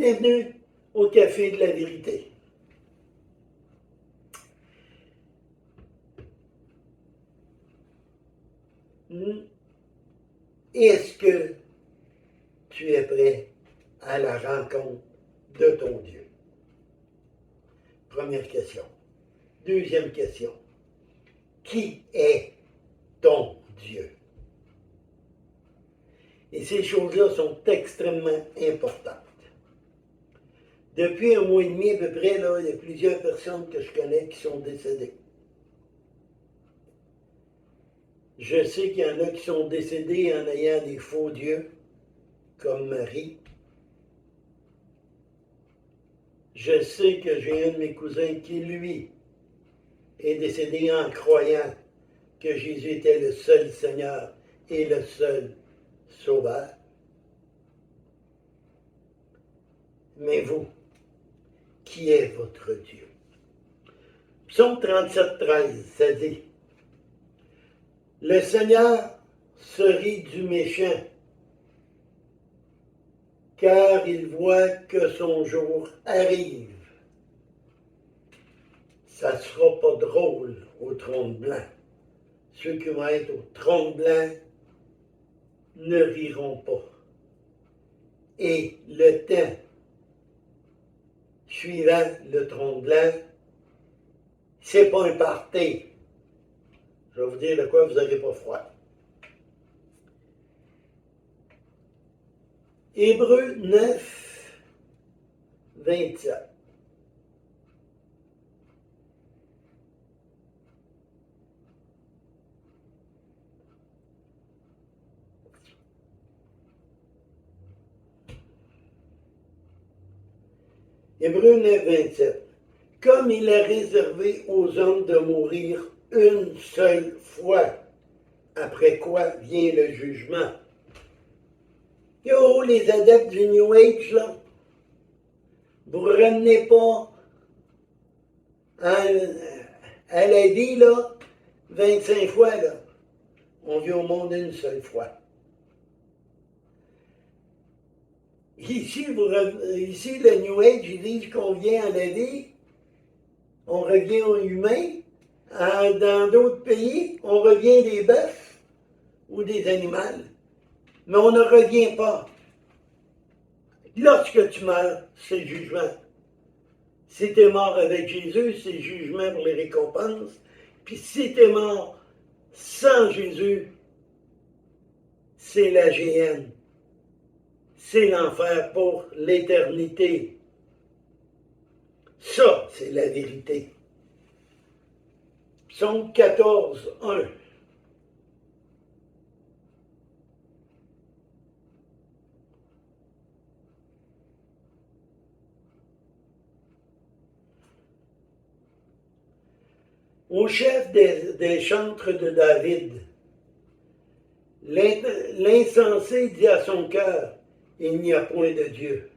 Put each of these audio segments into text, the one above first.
Bienvenue au Café de la Vérité. Est-ce que tu es prêt à la rencontre de ton Dieu? Première question. Deuxième question. Qui est ton Dieu? Et ces choses-là sont extrêmement importantes. Depuis un mois et demi à peu près, il y a plusieurs personnes que je connais qui sont décédées. Je sais qu'il y en a qui sont décédés en ayant des faux dieux, comme Marie. Je sais que j'ai un de mes cousins qui, lui, est décédé en croyant que Jésus était le seul Seigneur et le seul Sauveur. Mais vous, qui est votre Dieu? Psaume 37, 13, ça dit: le Seigneur se rit du méchant, car il voit que son jour arrive. Ça ne sera pas drôle au trône blanc. Ceux qui vont être au trône blanc ne riront pas. Et le temps suivant le trône blanc, c'est pas un party. Je vais vous dire de quoi vous n'aurez pas froid. Hébreux 9, 27. Hébreux 9, 27. Comme il est réservé aux hommes de mourir une seule fois, après quoi vient le jugement. Yo, les adeptes du New Age, là, vous ne ramenez pas à la vie, là, 25 fois, là. On vit au monde une seule fois. Ici, le New Age, ils disent qu'on vient à la vie, on revient aux humains. Dans d'autres pays, on revient des bœufs ou des animaux. Mais on ne revient pas. Lorsque tu meurs, c'est jugement. Si tu es mort avec Jésus, c'est jugement pour les récompenses. Puis si tu es mort sans Jésus, c'est la géhenne. C'est l'enfer pour l'éternité. Ça, c'est la vérité. Psaume 14, 1. Au chef des chantres de David, l'insensé dit à son cœur: il n'y a point de Dieu.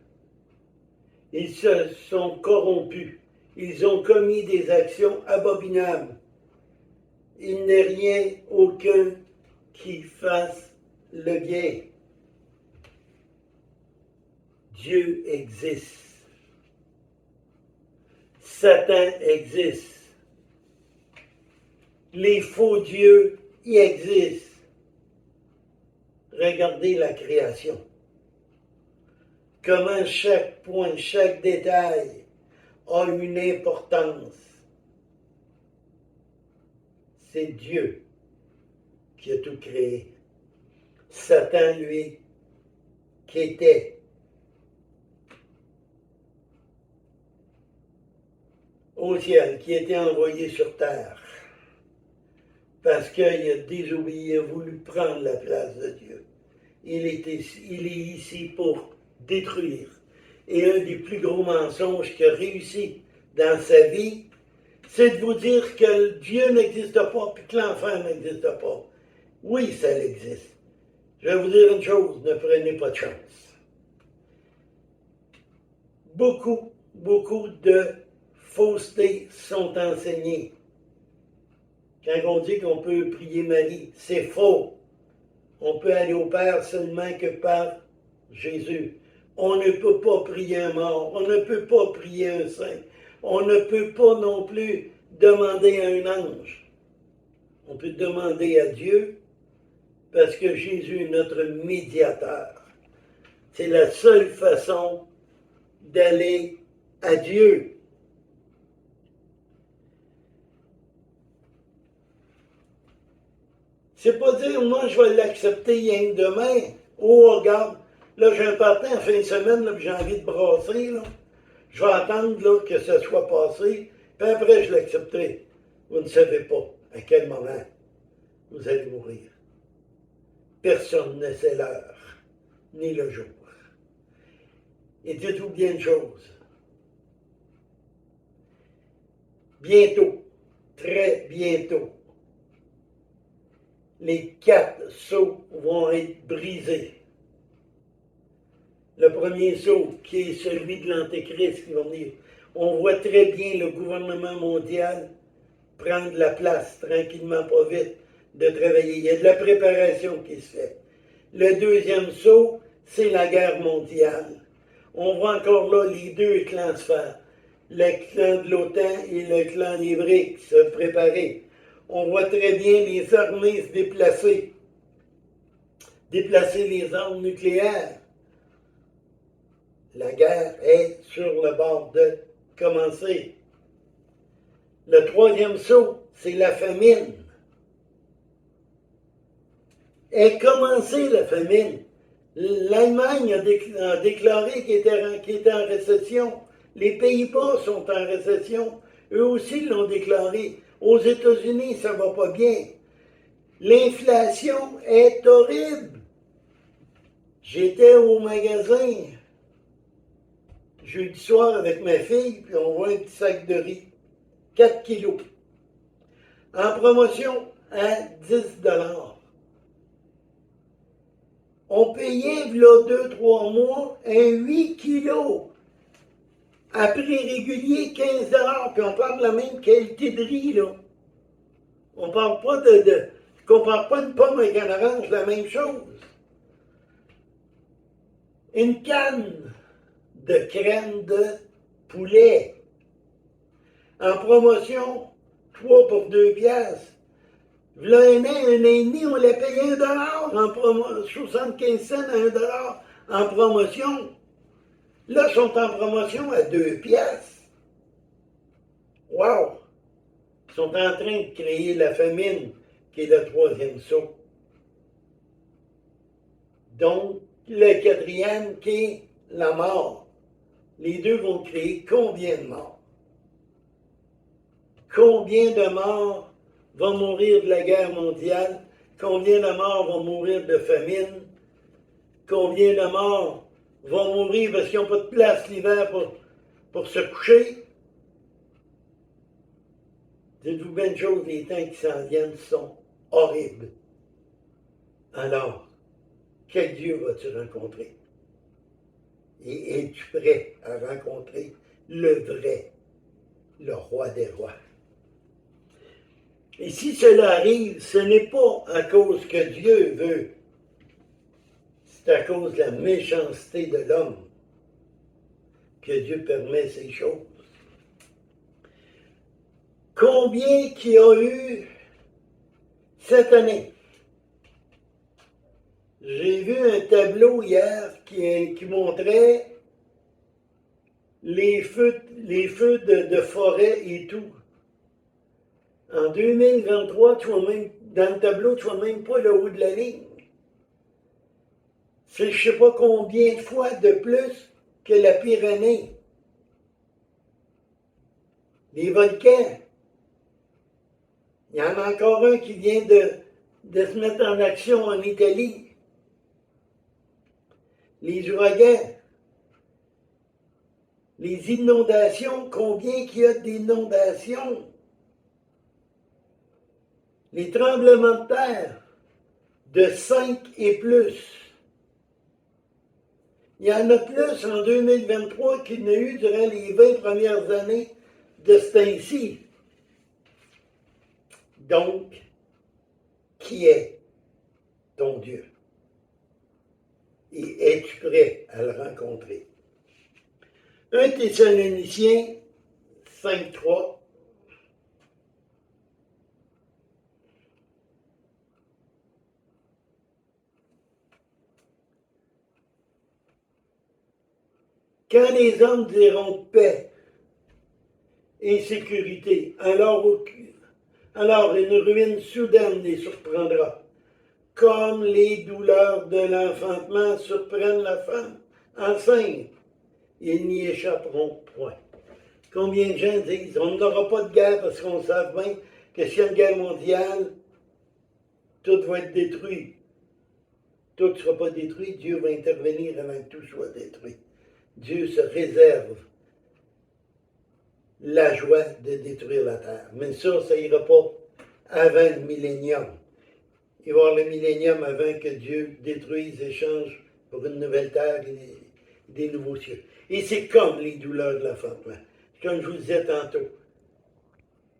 Ils se sont corrompus, ils ont commis des actions abominables. Il n'est rien aucun qui fasse le bien. Dieu existe. Satan existe. Les faux dieux y existent. Regardez la création. Comment chaque point, chaque détail a une importance. C'est Dieu qui a tout créé. Satan, lui, qui était au ciel, qui était envoyé sur terre, parce qu'il a désobéi, il a voulu prendre la place de Dieu. Il est ici pour détruire. Et un des plus gros mensonges qu'il a réussi dans sa vie, c'est de vous dire que Dieu n'existe pas et que l'enfer n'existe pas. Oui, ça existe. Je vais vous dire une chose, ne prenez pas de chance. Beaucoup de faussetés sont enseignées. Quand on dit qu'on peut prier Marie, c'est faux. On peut aller au Père seulement que par Jésus. On ne peut pas prier un mort, on ne peut pas prier un saint, on ne peut pas non plus demander à un ange. On peut demander à Dieu parce que Jésus est notre médiateur. C'est la seule façon d'aller à Dieu. C'est pas dire, moi, je vais l'accepter rien que demain. Oh, regarde, là, j'ai un partant en fin de semaine, là, puis j'ai envie de brasser, là. Je vais attendre, là, que ça soit passé, puis après, je l'accepterai. Vous ne savez pas à quel moment vous allez mourir. Personne ne sait l'heure, ni le jour. Et dites-vous bien une chose. Bientôt, très bientôt, les 4 sceaux vont être brisés. Le premier sceau, qui est celui de l'Antéchrist qui va venir. On voit très bien le gouvernement mondial prendre la place, tranquillement, pas vite, de travailler. Il y a de la préparation qui se fait. Le deuxième sceau, c'est la guerre mondiale. On voit encore là les deux clans se faire. Le clan de l'OTAN et le clan des BRICS se préparer. On voit très bien les armées se déplacer. Déplacer les armes nucléaires. La guerre est sur le bord de commencer. Le troisième saut, c'est la famine. Est commencé la famine. L'Allemagne a déclaré qu'elle était en récession. Les Pays-Bas sont en récession. Eux aussi l'ont déclaré. Aux États-Unis, ça ne va pas bien. L'inflation est horrible. J'étais au magasin jeudi soir avec ma fille, puis on voit un petit sac de riz. 4 kilos. En promotion à 10 $. On payait, là, 2-3 mois, un 8 kilos. À prix régulier, 15 $. Puis on parle de la même qualité de riz, là. On parle pas je compare pas une pomme avec un orange, la même chose. Une canne de crème de poulet. En promotion, 3 pour 2 piastres. Là, un an et demi, on l'a payé $1 en promotion, 75 cents à $1 en promotion. Là, ils sont en promotion à 2 piastres. Wow! Ils sont en train de créer la famine, qui est le troisième saut. Donc, le quatrième, qui est la mort. Les deux vont créer combien de morts? Combien de morts vont mourir de la guerre mondiale? Combien de morts vont mourir de famine? Combien de morts vont mourir parce qu'ils n'ont pas de place l'hiver pour se coucher? Dites-vous bien une chose, les temps qui s'en viennent sont horribles. Alors, quel Dieu vas-tu rencontrer? Et es-tu prêt à rencontrer le vrai, le roi des rois? Et si cela arrive, ce n'est pas à cause que Dieu veut, c'est à cause de la méchanceté de l'homme que Dieu permet ces choses. Combien qu'il y a eu cette année? J'ai vu un tableau hier qui montrait les feux de forêt et tout. En 2023, tu vois même, dans le tableau, tu vois même pas le haut de la ligne. C'est je ne sais pas combien de fois de plus que la Pyrénées. Les volcans. Il y en a encore un qui vient de se mettre en action en Italie. Les ouragans. Les inondations, combien qu'il y a d'inondations? Les tremblements de terre de 5 et plus. Il y en a plus en 2023 qu'il n'y a eu durant les 20 premières années de ce temps-ci. Donc, qui est ton Dieu? Et es-tu prêt à le rencontrer? 1 Thessaloniciens 5:3. Quand les hommes diront paix et sécurité, alors une ruine soudaine les surprendra, comme les douleurs de l'enfantement surprennent la femme enceinte. Ils n'y échapperont point. Combien de gens disent on n'aura pas de guerre parce qu'on sait bien que s'il y a une guerre mondiale, tout va être détruit. Tout ne sera pas détruit, Dieu va intervenir avant que tout soit détruit. Dieu se réserve la joie de détruire la terre. Mais ça ira pas avant le millénium. Il va y avoir le millénium avant que Dieu détruise et change pour une nouvelle terre et des nouveaux cieux. Et c'est comme les douleurs de l'enfantement. Comme je vous disais tantôt,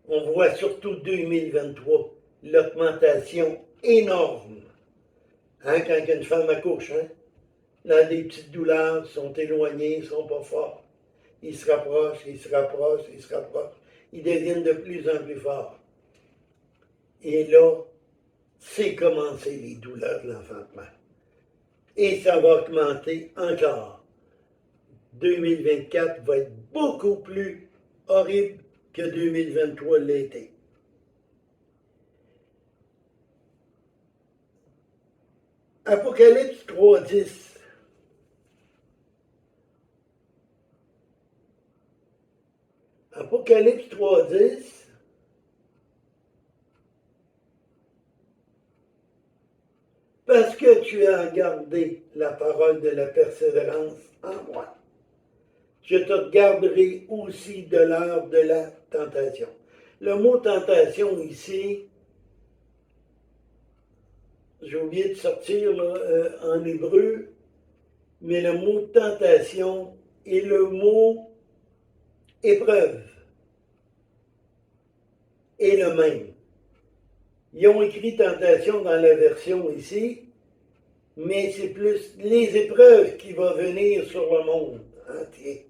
on voit surtout 2023 l'augmentation énorme. Hein, quand une femme accouche, hein, là, des petites douleurs sont éloignées, ne sont pas forts. Ils se rapprochent, ils se rapprochent, ils se rapprochent. Ils deviennent de plus en plus forts. Et là, c'est commencé les douleurs de l'enfantement. Et ça va augmenter encore. 2024 va être beaucoup plus horrible que 2023 l'a été. Apocalypse 3:10. Apocalypse 3:10. Parce que tu as gardé la parole de la persévérance en moi, je te garderai aussi de l'heure de la tentation. Le mot tentation ici, j'ai oublié de sortir là, en hébreu, mais le mot tentation est le mot épreuve est le même. Ils ont écrit tentation dans la version ici, mais c'est plus les épreuves qui vont venir sur le monde entier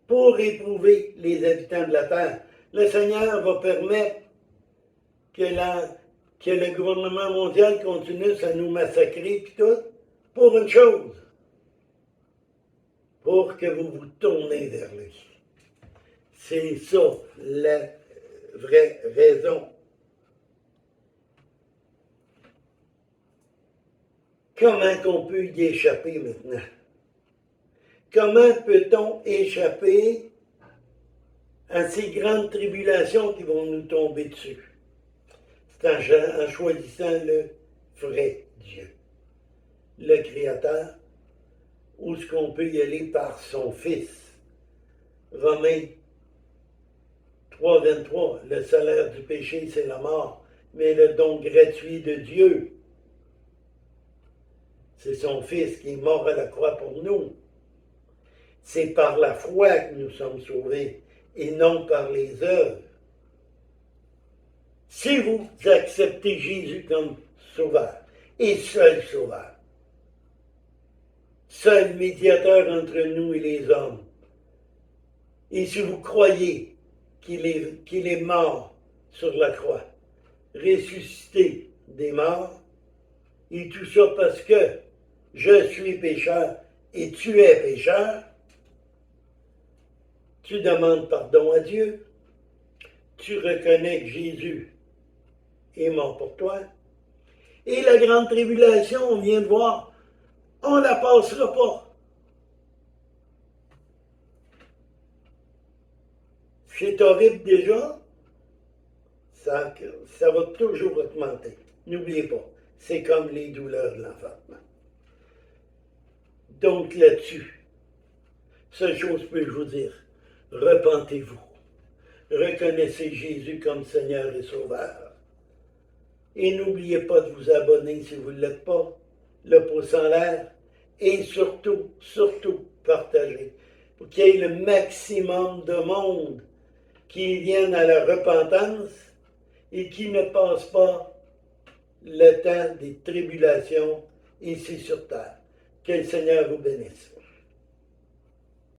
pour éprouver les habitants de la terre. Le Seigneur va permettre que le gouvernement mondial continue à nous massacrer, puis tout, pour une chose, pour que vous vous tournez vers lui. C'est ça la vraie raison. Comment qu'on peut y échapper maintenant? Comment peut-on échapper à ces grandes tribulations qui vont nous tomber dessus? C'est en choisissant le vrai Dieu, le Créateur, ou ce qu'on peut y aller par son Fils. Romains 3:23, le salaire du péché, c'est la mort, mais le don gratuit de Dieu, c'est son Fils qui est mort à la croix pour nous. C'est par la foi que nous sommes sauvés et non par les œuvres. Si vous acceptez Jésus comme sauveur et seul sauveur, seul médiateur entre nous et les hommes, et si vous croyez qu'il est mort sur la croix, ressuscité des morts, et tout ça parce que je suis pécheur et tu es pécheur, tu demandes pardon à Dieu, tu reconnais que Jésus est mort pour toi, et la grande tribulation, on vient de voir, on ne la passera pas. C'est horrible déjà, ça va toujours augmenter. N'oubliez pas, c'est comme les douleurs de l'enfantement. Donc là-dessus, seule chose que je peux vous dire, repentez-vous. Reconnaissez Jésus comme Seigneur et Sauveur. Et n'oubliez pas de vous abonner si vous ne l'êtes pas, le pouce en l'air, et surtout, partagez, pour qu'il y ait le maximum de monde qui vienne à la repentance et qui ne passe pas le temps des tribulations ici sur terre. Que le Seigneur vous bénisse.